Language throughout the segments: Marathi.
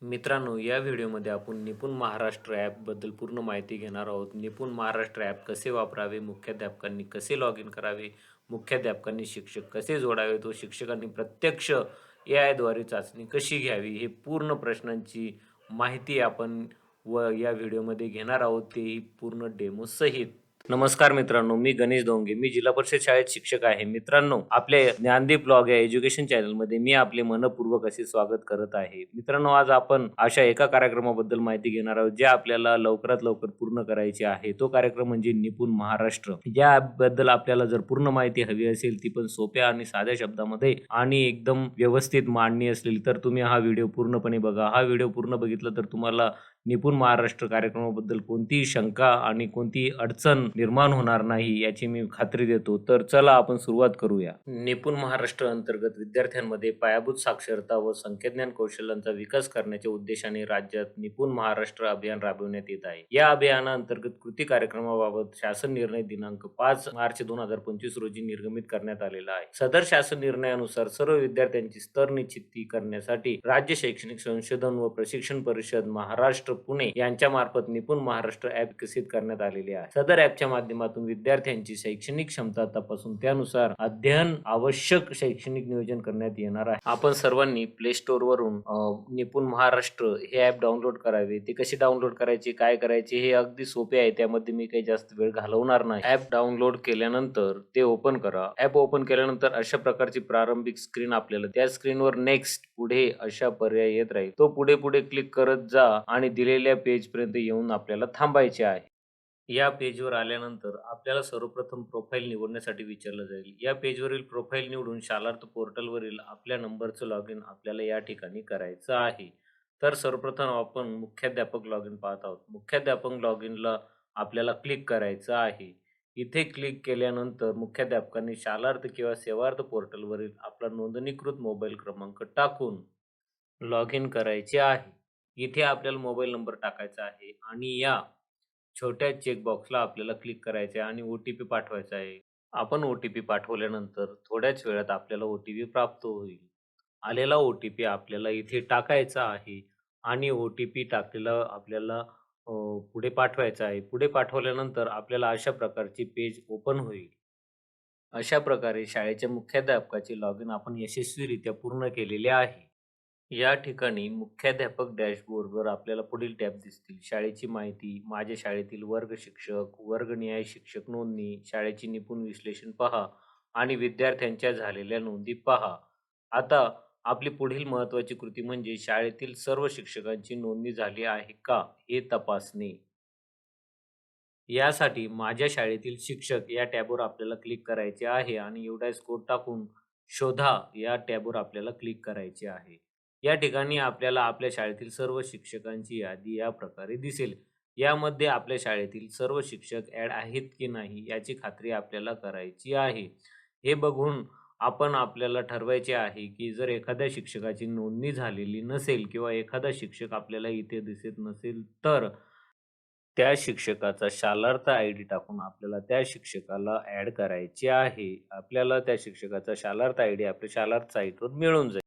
मित्रांनो, या व्हिडिओमध्ये आपण निपुण महाराष्ट्र ॲपबद्दल पूर्ण माहिती घेणार आहोत. निपुण महाराष्ट्र ॲप कसे वापरावे, मुख्याध्यापकांनी कसे लॉग इन करावे, मुख्याध्यापकांनी शिक्षक कसे जोडावेत व शिक्षकांनी प्रत्यक्ष एआयद्वारे चाचणी कशी घ्यावी, हे पूर्ण प्रश्नांची माहिती आपण या व्हिडिओमध्ये घेणार आहोत, तेही पूर्ण डेमोसहित. नमस्कार मित्रांनो, मी गणेश डोंगे. मी जिल्हा परिषद शाळेत शिक्षक आहे. मित्रांनो, आपल्या ज्ञानदीप ब्लॉग या एज्युकेशन चॅनलमध्ये मी आपले मनःपूर्वक असे स्वागत करत आहे. मित्रांनो, आज आपण अशा एका कार्यक्रमाबद्दल माहिती घेणार आहोत, जे आपल्याला लवकरात लवकर पूर्ण करायचे आहे. तो कार्यक्रम म्हणजे निपुण महाराष्ट्र. या ॲपबद्दल आपल्याला जर पूर्ण माहिती हवी असेल, ती पण सोप्या आणि साध्या शब्दामध्ये आणि एकदम व्यवस्थित मांडणी असलेली, तर तुम्ही हा व्हिडिओ पूर्णपणे बघा. हा व्हिडिओ पूर्ण बघितला तर तुम्हाला निपुण महाराष्ट्र कार्यक्रमाबद्दल कोणतीही शंका आणि कोणतीही अडचण निर्माण होणार नाही, याची मी खात्री देतो. तर चला आपण सुरुवात करूया. निपुण महाराष्ट्र अंतर्गत विद्यार्थ्यांमध्ये पायाभूत साक्षरता व संख्याज्ञान कौशल्यांचा विकास करण्याच्या उद्देशाने राज्यात निपुण महाराष्ट्र अभियान राबविण्यात येत आहे. या अभियानाअंतर्गत कृती कार्यक्रमाबाबत शासन निर्णय दिनांक 5 मार्च 2025 रोजी निर्गमित करण्यात आलेला आहे. सदर शासन निर्णयानुसार सर्व विद्यार्थ्यांची स्तर निश्चिती करण्यासाठी राज्य शैक्षणिक संशोधन व प्रशिक्षण परिषद महाराष्ट्र पुणे यांच्या मार्फत निपुण महाराष्ट्र ॲप विकसित करण्यात आलेले आहे. सदर ॲपच्या माध्यमातून विद्यार्थ्यांची शैक्षणिक क्षमता तपासून त्यानुसार अध्ययन आवश्यक शैक्षणिक नियोजन करण्यात येणार आहे. आपण सर्वांनी प्ले स्टोअर वरून निपुण महाराष्ट्र हे ॲप डाउनलोड करावे. ते कसे डाउनलोड करायचे, काय करायचे, हे अगदी सोपे आहे. त्यामध्ये मी काही जास्त वेळ घालवणार नाही. ॲप डाउनलोड केल्यानंतर ते ओपन करा. ॲप ओपन केल्यानंतर अशा प्रकारची प्रारंभिक स्क्रीन आपल्याला, त्या स्क्रीनवर नेक्स्ट, पुढे अशा पर्याय येत राहील. तो पुढे पुढे क्लिक करत जा आणि दिलेल्या पेज पर्यंत येऊन आपल्याला थांबायचे आहे. या पेजवर आल्यानंतर आपल्याला सर्वप्रथम प्रोफाईल निवडण्यासाठी विचारलं जाईल. या पेजवरील प्रोफाईल निवडून शालार्थ पोर्टलवरील आपल्या नंबरचं लॉग इन आपल्याला या ठिकाणी करायचं आहे. तर सर्वप्रथम आपण मुख्याध्यापक लॉग इन पाहत आहोत. मुख्याध्यापक लॉग इनला आपल्याला क्लिक करायचं आहे. इथे क्लिक केल्यानंतर मुख्याध्यापकांनी शालार्थ किंवा सेवार्थ पोर्टलवरील आपला नोंदणीकृत मोबाईल क्रमांक टाकून लॉग इन करायचे आहे. इथे आपल्याला मोबाईल नंबर टाकायचा आहे आणि या छोट्या चेकबॉक्सला आपल्याला क्लिक करायचे आहे आणि ओ-टी-पी पाठवायचा आहे. आपण ओ-टी-पी पाठवल्यानंतर थोड्याच वेळात आपल्याला ओ-टी-पी प्राप्त होईल. आलेला ओ-टी-पी आपल्याला इथे टाकायचा आहे आणि ओ-टी-पी टाकलेला आपल्याला पुढे पाठवायचा आहे. पुढे पाठवल्यानंतर आपल्याला अशा प्रकारची पेज ओपन होईल. अशा प्रकारे शाळेच्या मुख्याध्यापकाचे लॉगिन आपण यशस्वीरित्या पूर्ण केलेले आहे. या ठिकाणी मुख्याध्यापक डॅशबोर्डवर आपल्याला पुढील टॅब दिसतील. शाळेची माहिती, माझ्या शाळेतील वर्ग शिक्षक, वर्गनिहाय शिक्षक नोंदणी, शाळेची निपुण विश्लेषण पहा आणि विद्यार्थ्यांच्या झालेल्या नोंदी पहा. आता आपली पुढील महत्त्वाची कृती म्हणजे शाळेतील सर्व शिक्षकांची नोंदणी झाली आहे का, हे तपासणे. यासाठी माझ्या शाळेतील शिक्षक या टॅबवर आपल्याला क्लिक करायचे आहे आणि एवढा कोड टाकून शोधा या टॅबवर आपल्याला क्लिक करायचे आहे. या ठिकाणी आपल्याला आपल्या शाळेतील सर्व शिक्षकांची यादी या प्रकारे दिसेल. यामध्ये आपल्या शाळेतील सर्व शिक्षक ॲड आहेत की नाही याची खात्री आपल्याला करायची आहे. हे बघून आपण आपल्याला ठरवायचे आहे की जर एखाद्या शिक्षकाची नोंदणी झालेली नसेल किंवा एखादा शिक्षक आपल्याला इथे दिसत नसेल, तर त्या शिक्षकाचा शालार्थ आयडी टाकून आपल्याला त्या शिक्षकाला ॲड करायचे आहे. आपल्याला त्या शिक्षकाचा शालार्थ आयडी आपल्या शालार्थ साईटवर मिळून जाईल.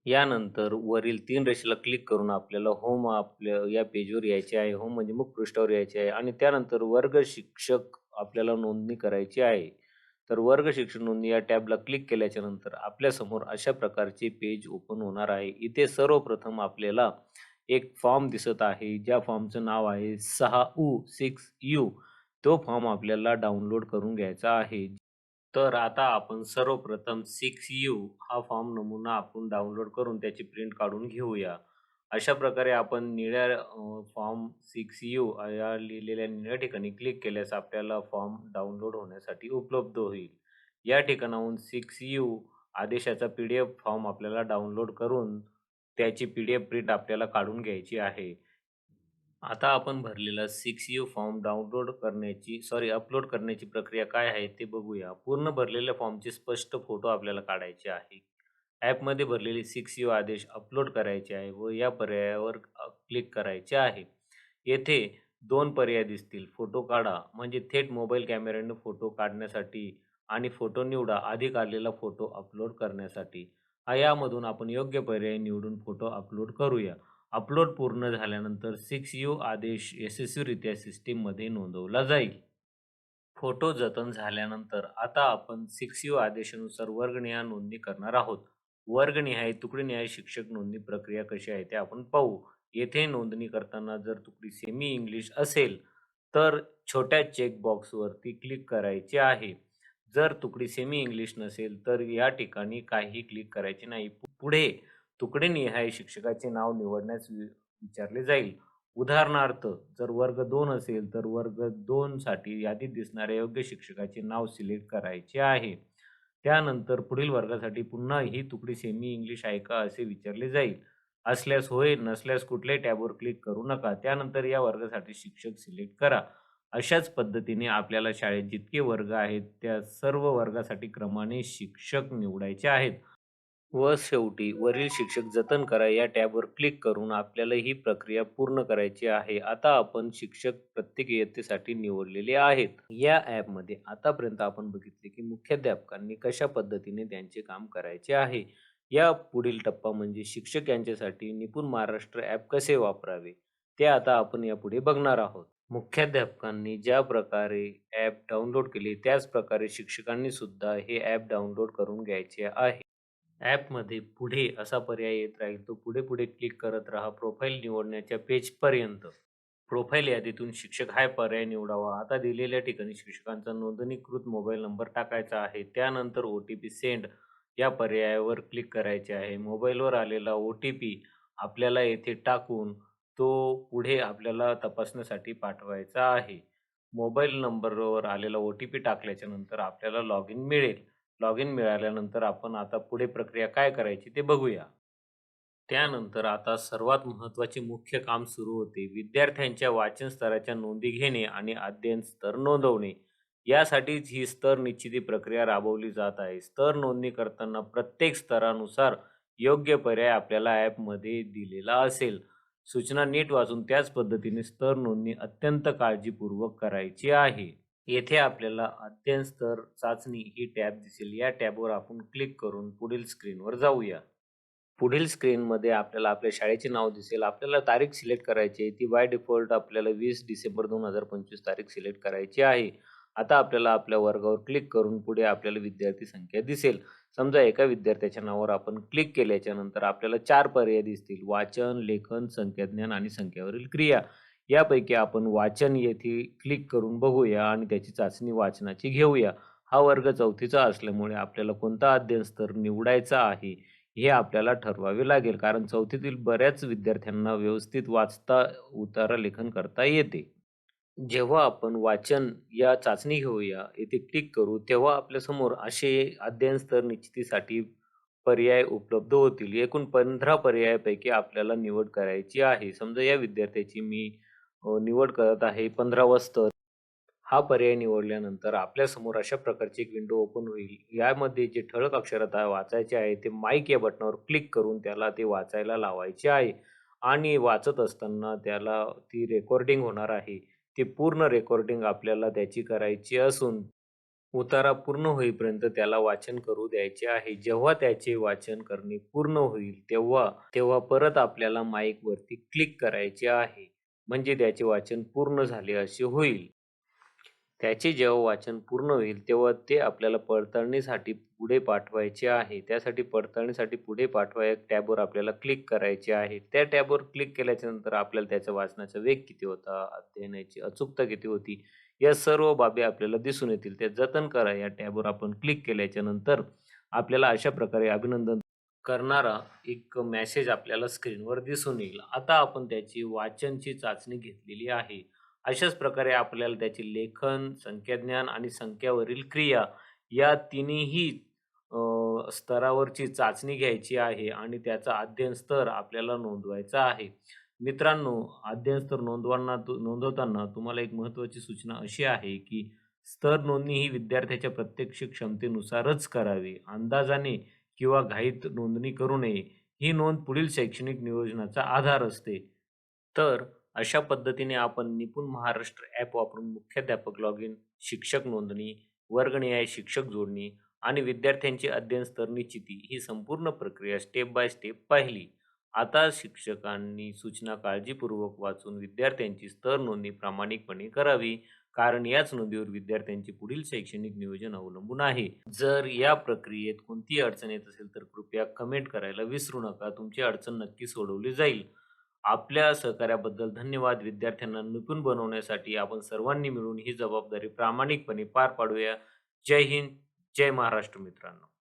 यानंतर वरील 3 रेषेला क्लिक करून आपल्याला होम आपल्या या पेजवर यायचे आहे. होम म्हणजे मुखपृष्ठावर यायचे आहे आणि त्यानंतर वर्ग शिक्षक आपल्याला नोंदणी करायची आहे. तर वर्ग शिक्षक नोंदणी या टॅबला क्लिक केल्याच्यानंतर आपल्यासमोर अशा प्रकारचे पेज ओपन होणार आहे. इथे सर्वप्रथम आपल्याला एक फॉर्म दिसत आहे, ज्या फॉर्मचं नाव आहे 6U. तो फॉर्म आपल्याला डाउनलोड करून घ्यायचा आहे. तर आता आपण सर्वप्रथम 6U हा फॉर्म नमुना आपण डाउनलोड करून त्याची प्रिंट काढून घेऊया. अशा प्रकारे आपण निळ्या फॉर्म 6U या लिहिलेल्या निळ्या ठिकाणी क्लिक केल्यास आपल्याला फॉर्म डाउनलोड होण्यासाठी उपलब्ध होईल. या ठिकाणाहून 6U आदेशाचा PDF फॉर्म आपल्याला डाउनलोड करून त्याची PDF प्रिंट आपल्याला काढून घ्यायची आहे. आता आपण भरलेला 6U फॉर्म अपलोड करण्याची प्रक्रिया काय आहे ते बघूया. पूर्ण भरलेल्या फॉर्मचे स्पष्ट फोटो आपल्याला काढायचे आहे. ॲपमध्ये भरलेले 6U आदेश अपलोड करायचे आहे व या पर्यायावर क्लिक करायचे आहे. येथे 2 पर्याय दिसतील. फोटो काढा म्हणजे थेट मोबाईल कॅमेऱ्याने फोटो काढण्यासाठी आणि फोटो निवडा आधी काढलेला फोटो अपलोड करण्यासाठी. यामधून आपण योग्य पर्याय निवडून फोटो अपलोड करूया. अपलोड पूर्ण झाल्यानंतर 6U आदेश यशस्वीरित्या सिस्टीममध्ये नोंदवला जाईल. फोटो जतन झाल्यानंतर आता आपण 6U आदेशानुसार वर्गनिहाय नोंदणी करणार आहोत. वर्गनिहाय, तुकडीनिहाय शिक्षक नोंदणी प्रक्रिया कशी आहे ते आपण पाहू. येथे नोंदणी करताना जर तुकडी सेमी इंग्लिश असेल, तर छोट्या चेक बॉक्सवरती क्लिक करायचे आहे. जर तुकडी सेमी इंग्लिश नसेल, तर या ठिकाणी काहीही क्लिक करायचे नाही. पुढे तुकडीनिहाय शिक्षकाचे नाव निवडण्यास विचारले जाईल. उदाहरणार्थ, जर वर्ग 2 असेल, तर वर्ग 2 साठी यादीत दिसणाऱ्या योग्य शिक्षकाचे नाव सिलेक्ट करायचे आहे. त्यानंतर पुढील वर्गासाठी पुन्हा ही तुकडी सेमी इंग्लिश आहे का असे विचारले जाईल. असल्यास होय, नसल्यास कुठल्याही टॅबवर क्लिक करू नका. त्यानंतर या वर्गासाठी शिक्षक सिलेक्ट करा. अशाच पद्धतीने आपल्याला शाळेत जितके वर्ग आहेत, त्या सर्व वर्गासाठी क्रमाने शिक्षक निवडायचे आहेत. व शेवटी वरील शिक्षक जतन करा या टॅबवर क्लिक करून आपल्याला ही प्रक्रिया पूर्ण करायची आहे. आता आपण शिक्षक प्रत्येक इयत्तेसाठी निवडलेले आहेत. या ॲपमध्ये आतापर्यंत आपण बघितले की मुख्याध्यापकांनी कशा पद्धतीने त्यांचे काम करायचे आहे. या पुढील टप्पा म्हणजे शिक्षक यांच्यासाठी निपुण महाराष्ट्र ॲप कसे वापरावे, ते आता आपण यापुढे बघणार आहोत. मुख्याध्यापकांनी ज्या प्रकारे ॲप डाउनलोड केले, त्याच प्रकारे शिक्षकांनी सुद्धा हे ॲप डाउनलोड करून घ्यायचे आहे. ॲपमध्ये पुढे असा पर्याय येत राहील. तो पुढे-पुढे क्लिक करत राहा प्रोफाईल निवडण्याच्या पेजपर्यंत. प्रोफाईल यादीतून शिक्षक हा पर्याय निवडावा. आता दिलेल्या ठिकाणी शिक्षकांचा नोंदणीकृत मोबाईल नंबर टाकायचा आहे. त्यानंतर ओ-टी-पी सेंड या पर्यायावर क्लिक करायचे आहे. मोबाईलवर आलेला ओ-टी-पी आपल्याला येथे टाकून तो पुढे आपल्याला तपासण्यासाठी पाठवायचा आहे. मोबाईल नंबरवर आलेला ओ-टी-पी टाकल्याच्या नंतर आपल्याला लॉगिन मिळेल. लॉगिन मिळाल्यानंतर आपण आता पुढे प्रक्रिया काय करायची ते बघूया. त्यानंतर आता सर्वात महत्त्वाचे मुख्य काम सुरू होते. विद्यार्थ्यांच्या वाचन स्तराच्या नोंदी घेणे आणि अध्ययन स्तर नोंदवणे. यासाठीच ही स्तर निश्चिती प्रक्रिया राबवली जात आहे. स्तर नोंदणी करताना प्रत्येक स्तरानुसार योग्य पर्याय आपल्याला ॲपमध्ये दिलेला असेल. सूचना नीट वाचून त्याच पद्धतीने स्तर नोंदणी अत्यंत काळजीपूर्वक करायची आहे. येथे आपल्याला अध्ययन स्तर चाचणी ही टॅब दिसेल. या टॅबवर आपण क्लिक करून पुढील स्क्रीनवर जाऊया. पुढील स्क्रीनमध्ये आपल्याला आपल्या शाळेचे नाव दिसेल. आपल्याला तारीख सिलेक्ट करायची आहे. ती बाय डिफॉल्ट आपल्याला 20 डिसेंबर 2025 तारीख सिलेक्ट करायची आहे. आता आपल्याला आपल्या वर्गावर क्लिक करून पुढे आपल्याला विद्यार्थी संख्या दिसेल. समजा एका विद्यार्थ्याच्या नावावर आपण क्लिक केल्याच्या नंतर आपल्याला 4 पर्याय दिसतील. वाचन, लेखन, संख्याज्ञान आणि संख्यावरील क्रिया. यापैकी आपण वाचन येथे क्लिक करून बघूया आणि त्याची चाचणी वाचनाची घेऊया. हा वर्ग 4थीचा असल्यामुळे आपल्याला कोणता अध्ययन स्तर निवडायचा आहे, हे आपल्याला ठरवावे लागेल. कारण 4थीतील बऱ्याच विद्यार्थ्यांना व्यवस्थित वाचता, उतारा लेखन करता येते. जेव्हा आपण वाचन या चाचणी घेऊया, येथे क्लिक करू, तेव्हा आपल्यासमोर असे अध्ययन स्तर निश्चितीसाठी पर्याय उपलब्ध होतील. एकूण 15 पर्यायापैकी आपल्याला निवड करायची आहे. समजा या विद्यार्थ्याची मी निवड करत आहे 15वा स्तर. हा पर्याय निवडल्यानंतर आपल्यासमोर अशा प्रकारची एक विंडो ओपन होईल. यामध्ये जे ठळक अक्षरात वाचायचे आहे, ते माईक या बटनावर क्लिक करून त्याला ते वाचायला लावायचे आहे आणि वाचत असताना त्याला ती रेकॉर्डिंग होणार आहे. ती पूर्ण रेकॉर्डिंग आपल्याला त्याची करायची असून उतारा पूर्ण होईपर्यंत त्याला वाचन करू द्यायचे आहे. जेव्हा त्याचे वाचन करणे पूर्ण होईल, तेव्हा तेव्हा परत आपल्याला माईकवरती क्लिक करायचे आहे. म्हणजे त्याचे वाचन पूर्ण झाले असे होईल. त्याचे जेव्हा वाचन पूर्ण होईल, तेव्हा ते आपल्याला पडताळणीसाठी पुढे पाठवायचे आहे. त्यासाठी पडताळणीसाठी पुढे पाठवा या टॅबवर आपल्याला क्लिक करायचे आहे. त्या टॅबवर क्लिक केल्याच्यानंतर आपल्याला त्याचा वाचनाचा वेग किती होता, अध्ययनाची अचूकता किती होती, या सर्व बाबी आपल्याला दिसून येतील. त्या जतन करा या टॅबवर आपण क्लिक केल्याच्यानंतर आपल्याला अशा प्रकारे अभिनंदन करणारा एक मेसेज आपल्याला स्क्रीनवर दिसून येईल. आता आपण त्याची वाचनची चाचणी घेतलेली आहे. अशाच प्रकारे आपल्याला त्याचे लेखन, संख्याज्ञान आणि संख्यावरील क्रिया या तिन्ही स्तरावरची चाचणी घ्यायची आहे आणि त्याचा अध्ययन स्तर आपल्याला नोंदवायचा आहे. मित्रांनो, अध्ययन स्तर नोंदवताना तुम्हाला एक महत्त्वाची सूचना अशी आहे, की स्तर नोंदणी ही विद्यार्थ्याच्या प्रत्यक्ष क्षमतेनुसारच करावी. अंदाजाने किंवा घाईत नोंदणी करू नये. ही नोंद पुढील शैक्षणिक नियोजनाचा आधार असते. तर अशा पद्धतीने आपण निपुण महाराष्ट्र ॲप वापरून मुख्याध्यापक लॉगिन, शिक्षक नोंदणी, वर्गनिहाय शिक्षक जोडणी आणि विद्यार्थ्यांची अध्ययन स्तर निश्चिती ही संपूर्ण प्रक्रिया स्टेप बाय स्टेप पाहिली. आता शिक्षकांनी सूचना काळजीपूर्वक वाचून विद्यार्थ्यांची स्तर नोंदणी प्रामाणिकपणे करावी. कारण याच नोंदीवर विद्यार्थ्यांचे पुढील शैक्षणिक नियोजन अवलंबून आहे. जर या प्रक्रियेत कोणतीही अडचण येत असेल तर कृपया कमेंट करायला विसरू नका. तुमची अडचण नक्की सोडवली जाईल. आपल्या सहकार्याबद्दल धन्यवाद. विद्यार्थ्यांना निपुण बनवण्यासाठी आपण सर्वांनी मिळून ही जबाबदारी प्रामाणिकपणे पार पाडूया. जय हिंद, जय महाराष्ट्र मित्रांनो.